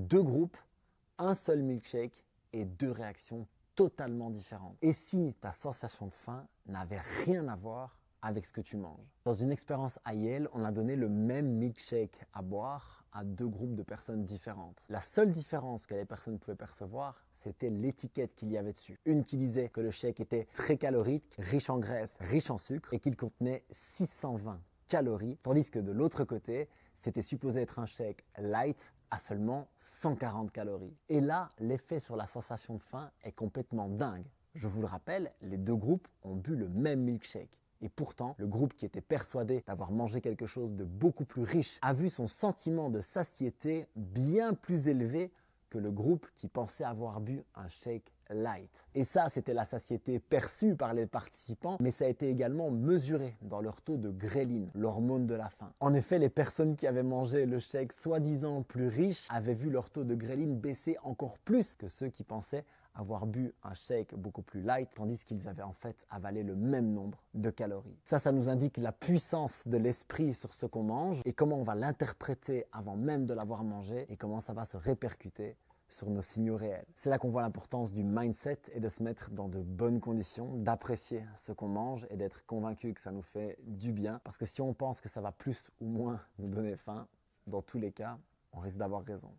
deux groupes, un seul milkshake et deux réactions totalement différentes. Et si ta sensation de faim n'avait rien à voir avec ce que tu manges? Dans une expérience à Yale, on a donné le même milkshake à boire à deux groupes de personnes différentes. La seule différence que les personnes pouvaient percevoir, c'était l'étiquette qu'il y avait dessus. Une qui disait que le shake était très calorique, riche en graisse, riche en sucre et qu'il contenait 620 calories, tandis que de l'autre côté, c'était supposé être un shake light à seulement 140 calories. Et là, l'effet sur la sensation de faim est complètement dingue. Je vous le rappelle, les deux groupes ont bu le même milkshake. Et pourtant, le groupe qui était persuadé d'avoir mangé quelque chose de beaucoup plus riche a vu son sentiment de satiété bien plus élevé que le groupe qui pensait avoir bu un shake light. Et ça, c'était la satiété perçue par les participants, mais ça a été également mesuré dans leur taux de gréline, l'hormone de la faim. En effet, les personnes qui avaient mangé le shake soi-disant plus riche avaient vu leur taux de gréline baisser encore plus que ceux qui pensaient avoir bu un shake beaucoup plus light, tandis qu'ils avaient en fait avalé le même nombre de calories. Ça nous indique la puissance de l'esprit sur ce qu'on mange et comment on va l'interpréter avant même de l'avoir mangé et comment ça va se répercuter sur nos signaux réels. C'est là qu'on voit l'importance du mindset et de se mettre dans de bonnes conditions, d'apprécier ce qu'on mange et d'être convaincu que ça nous fait du bien. Parce que si on pense que ça va plus ou moins nous donner faim, dans tous les cas, on risque d'avoir raison.